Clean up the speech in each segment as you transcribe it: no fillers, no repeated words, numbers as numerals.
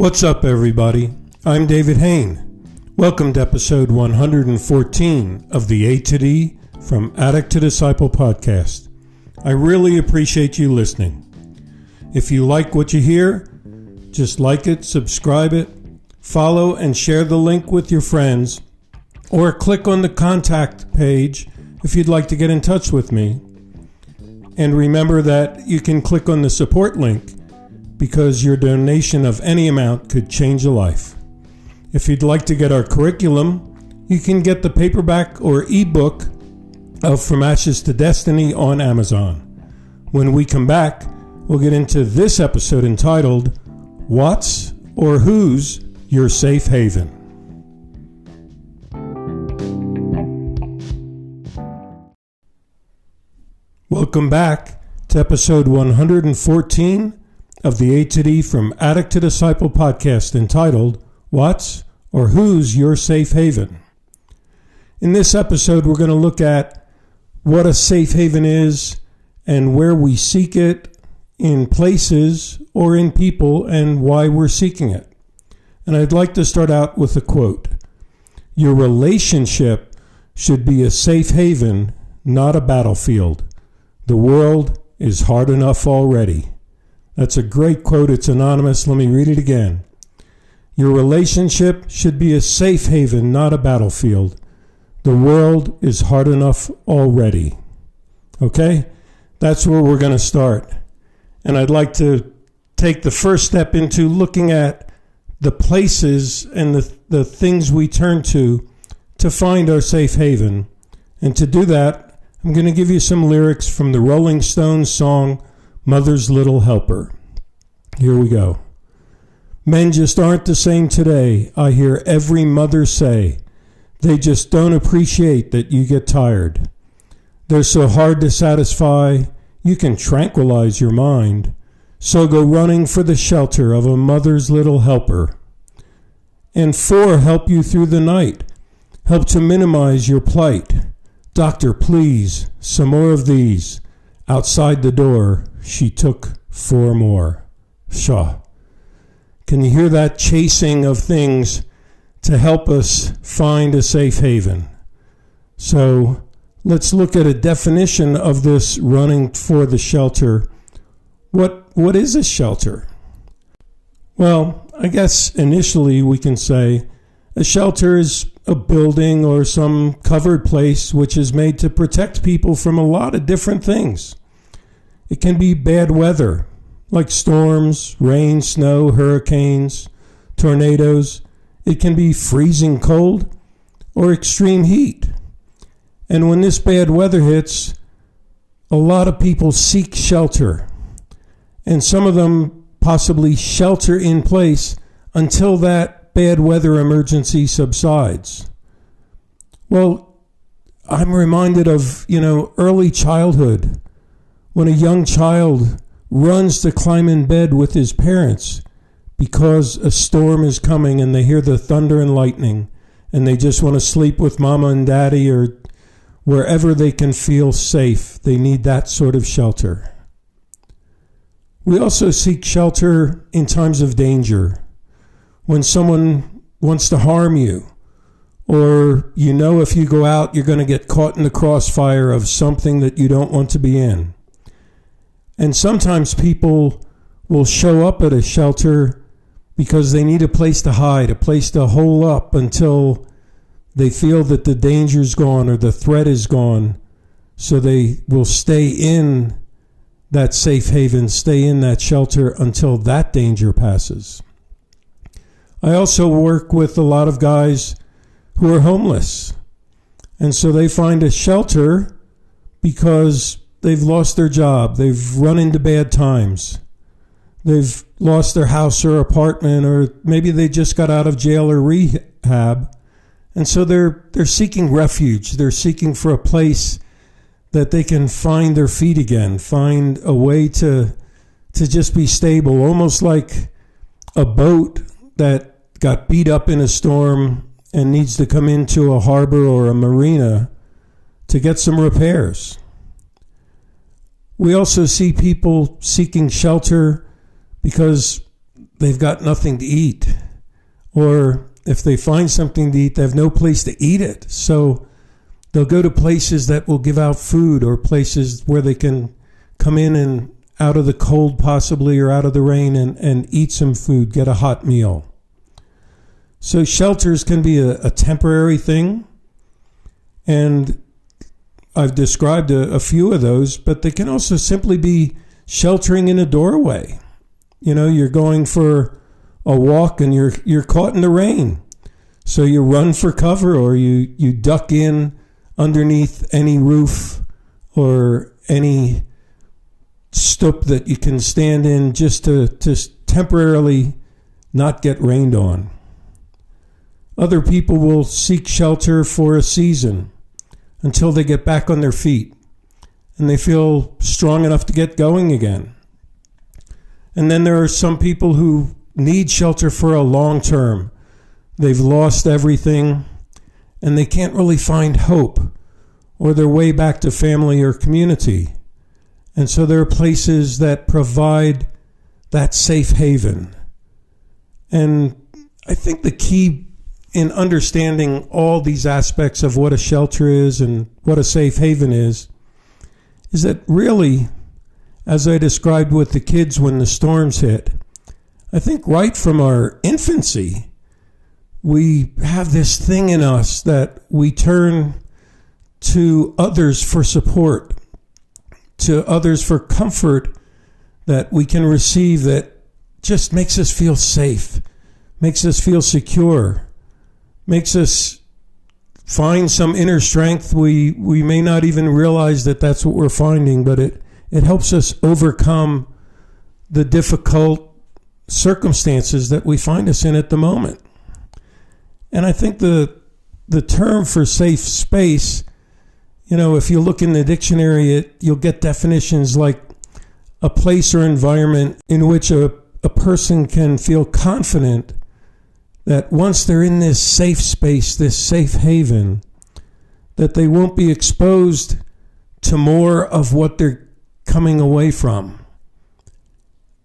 What's up, everybody? I'm David Hain. Welcome to episode 114 of the A to D From Addict to Disciple podcast. I really appreciate you listening. If you like what you hear, just like it, subscribe it, follow and share the link with your friends, or click on the contact page if you'd like to get in touch with me. And remember that you can click on the support link because your donation of any amount could change a life. If you'd like to get our curriculum, you can get the paperback or ebook of From Ashes to Destiny on Amazon. When we come back, we'll get into this episode entitled, What's or Who's Your Safe Haven? Welcome back to episode 114 of the A to D From Addict to Disciple podcast entitled, What's or Who's Your Safe Haven? In this episode, we're going to look at what a safe haven is and where we seek it in places or in people and why we're seeking it. And I'd like to start out with a quote. Your relationship should be a safe haven, not a battlefield. The world is hard enough already. That's a great quote. It's anonymous. Let me read it again. Your relationship should be a safe haven, not a battlefield. The world is hard enough already. Okay? That's where we're going to start. And I'd like to take the first step into looking at the places and the things we turn to find our safe haven. And to do that, I'm going to give you some lyrics from the Rolling Stones song, Mother's Little Helper. Here we go. Men just aren't the same today, I hear every mother say. They just don't appreciate that you get tired. They're so hard to satisfy, you can tranquilize your mind. So go running for the shelter of a mother's little helper. And 4 help you through the night, help to minimize your plight. Doctor, please, some more of these. Outside the door, she took 4 more. Shaw. Can you hear that chasing of things to help us find a safe haven? So let's look at a definition of this running for the shelter. What is a shelter? Well, I guess initially we can say a shelter is a building or some covered place which is made to protect people from a lot of different things. It can be bad weather, like storms, rain, snow, hurricanes, tornadoes. It can be freezing cold or extreme heat. And when this bad weather hits, a lot of people seek shelter. And some of them possibly shelter in place until that bad weather emergency subsides. Well, I'm reminded of, early childhood, when a young child runs to climb in bed with his parents because a storm is coming and they hear the thunder and lightning and they just want to sleep with mama and daddy or wherever they can feel safe. They need that sort of shelter. We also seek shelter in times of danger. When someone wants to harm you, or if you go out, you're going to get caught in the crossfire of something that you don't want to be in. And sometimes people will show up at a shelter because they need a place to hide, a place to hole up until they feel that the danger's gone or the threat is gone. So they will stay in that safe haven, stay in that shelter until that danger passes. I also work with a lot of guys who are homeless. And so they find a shelter because they've lost their job. They've run into bad times. They've lost their house or apartment, or maybe they just got out of jail or rehab. And so they're seeking refuge. They're seeking for a place that they can find their feet again, find a way to just be stable, almost like a boat that got beat up in a storm and needs to come into a harbor or a marina to get some repairs. We also see people seeking shelter because they've got nothing to eat. Or if they find something to eat, they have no place to eat it. So they'll go to places that will give out food, or places where they can come in and out of the cold possibly, or out of the rain, and eat some food, get a hot meal. So shelters can be a temporary thing. And I've described a few of those, but they can also simply be sheltering in a doorway. You're going for a walk and you're caught in the rain. So you run for cover, or you duck in underneath any roof or any stoop that you can stand in, just to temporarily not get rained on. Other people will seek shelter for a season until they get back on their feet and they feel strong enough to get going again. And then there are some people who need shelter for a long term. They've lost everything and they can't really find hope or their way back to family or community. And so there are places that provide that safe haven. And I think the key in understanding all these aspects of what a shelter is and what a safe haven is that really, as I described with the kids when the storms hit, I think right from our infancy, we have this thing in us that we turn to others for support, to others for comfort that we can receive, that just makes us feel safe, makes us feel secure, makes us find some inner strength. We may not even realize that that's what we're finding, but it helps us overcome the difficult circumstances that we find us in at the moment. And I think the term for safe space, if you look in the dictionary, you'll get definitions like a place or environment in which a person can feel confident that once they're in this safe space, this safe haven, that they won't be exposed to more of what they're coming away from.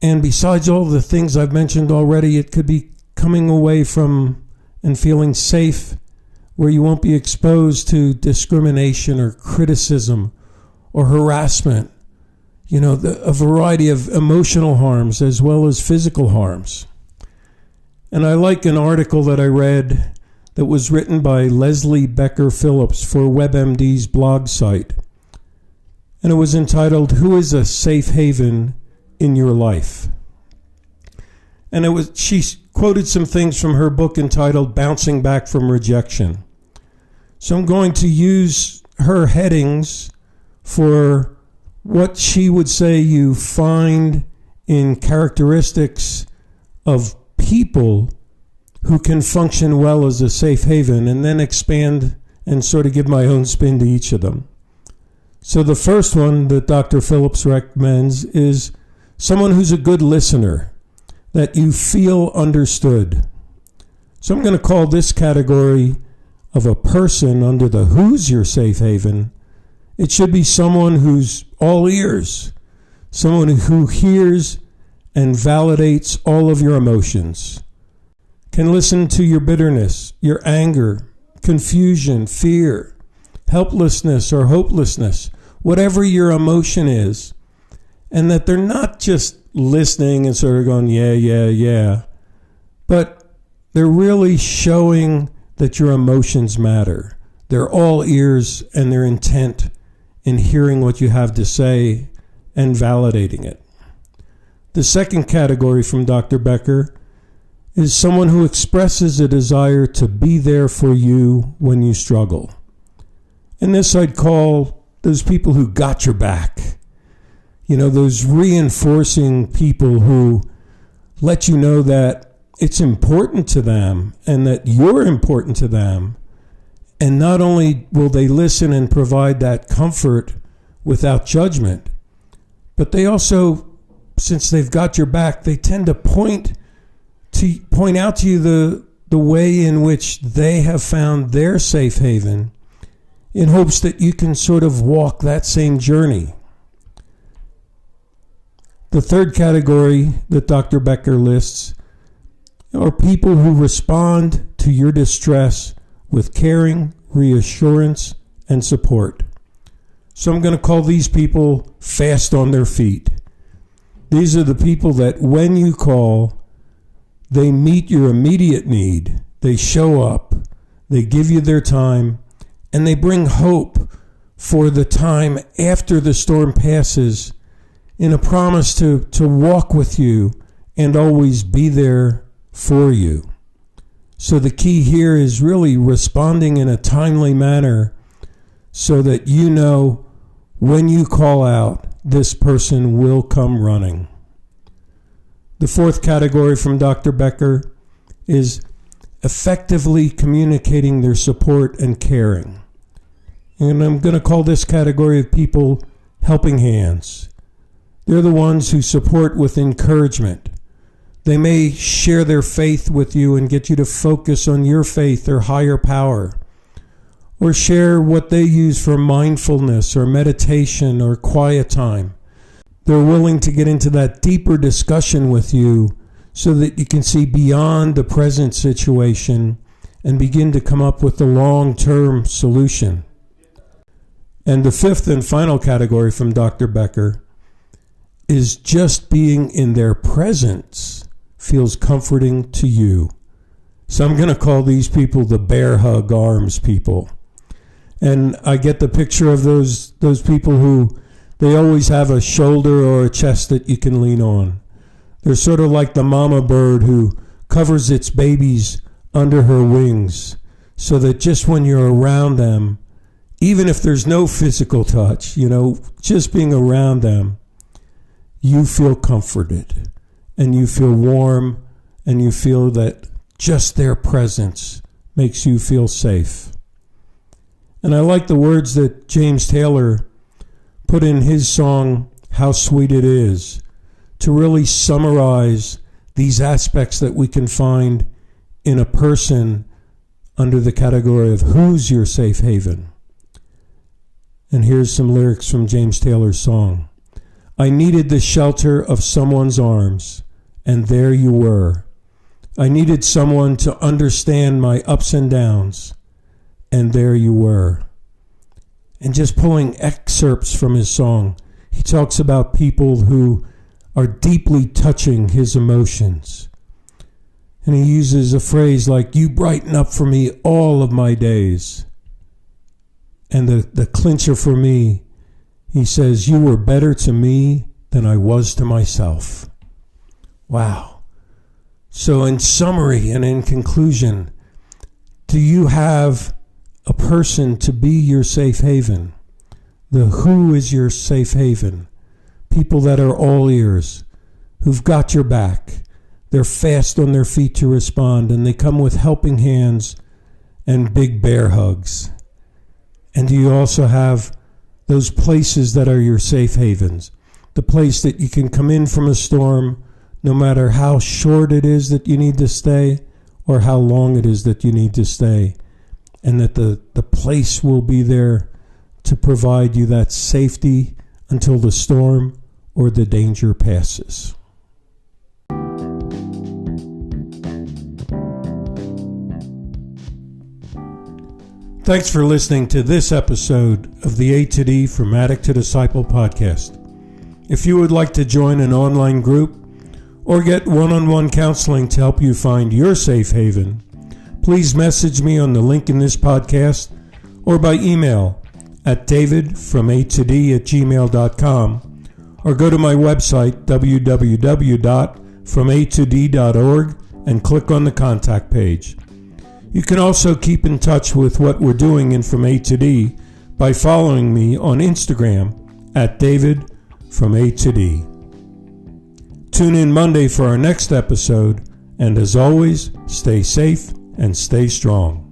And besides all the things I've mentioned already, it could be coming away from and feeling safe where you won't be exposed to discrimination or criticism or harassment, a variety of emotional harms as well as physical harms. And I like an article that I read that was written by Leslie Becker-Phillips for WebMD's blog site. And it was entitled, "Who is a Safe Haven in Your Life?" And she quoted some things from her book entitled Bouncing Back from Rejection. So I'm going to use her headings for what she would say you find in characteristics of people who can function well as a safe haven, and then expand and sort of give my own spin to each of them. So the first one that Dr. Phillips recommends is someone who's a good listener, that you feel understood. So I'm going to call this category of a person under the who's your safe haven. It should be someone who's all ears, someone who hears and validates all of your emotions, can listen to your bitterness, your anger, confusion, fear, helplessness or hopelessness, whatever your emotion is, and that they're not just listening and sort of going, yeah, but they're really showing that your emotions matter. They're all ears and they're intent in hearing what you have to say and validating it. The second category from Dr. Becker is someone who expresses a desire to be there for you when you struggle. And this I'd call those people who got your back. Those reinforcing people who let you know that it's important to them and that you're important to them. And not only will they listen and provide that comfort without judgment, but they also, since they've got your back, they tend to point out to you the way in which they have found their safe haven, in hopes that you can sort of walk that same journey. The third category that Dr. Becker lists or people who respond to your distress with caring, reassurance, and support. So I'm going to call these people fast on their feet. These are the people that when you call, they meet your immediate need. They show up, they give you their time, and they bring hope for the time after the storm passes in a promise to walk with you and always be there for you. So the key here is really responding in a timely manner so that you know when you call out, this person will come running. The fourth category from Dr. Becker is effectively communicating their support and caring. And I'm going to call this category of people helping hands. They're the ones who support with encouragement. They may share their faith with you and get you to focus on your faith or higher power, or share what they use for mindfulness or meditation or quiet time. They're willing to get into that deeper discussion with you so that you can see beyond the present situation and begin to come up with a long-term solution. And the fifth and final category from Dr. Becker is just being in their presence feels comforting to you. So I'm going to call these people the bear hug arms people. And I get the picture of those people who they always have a shoulder or a chest that you can lean on. They're sort of like the mama bird who covers its babies under her wings so that just when you're around them, even if there's no physical touch, just being around them, you feel comforted and you feel warm and you feel that just their presence makes you feel safe. And I like the words that James Taylor put in his song, How Sweet It Is, to really summarize these aspects that we can find in a person under the category of who's your safe haven. And here's some lyrics from James Taylor's song. I needed the shelter of someone's arms, and there you were. I needed someone to understand my ups and downs, and there you were. And just pulling excerpts from his song, he talks about people who are deeply touching his emotions. And he uses a phrase like, you brighten up for me all of my days. And the clincher for me, he says, you were better to me than I was to myself. Wow. So in summary and in conclusion, do you have a person to be your safe haven? The who is your safe haven? People that are all ears, who've got your back. They're fast on their feet to respond, and they come with helping hands and big bear hugs. And do you also have those places that are your safe havens? The place that you can come in from a storm, no matter how short it is that you need to stay or how long it is that you need to stay. And that the place will be there to provide you that safety until the storm or the danger passes. Thanks for listening to this episode of the A to D from Addict to Disciple podcast. If you would like to join an online group or get one-on-one counseling to help you find your safe haven, please message me on the link in this podcast or by email at davidfromatoD@gmail.com or go to my website www.fromatod.org and click on the contact page. You can also keep in touch with what we're doing in From A to D by following me on Instagram at davidfromatoD. Tune in Monday for our next episode, and as always, stay safe and stay strong.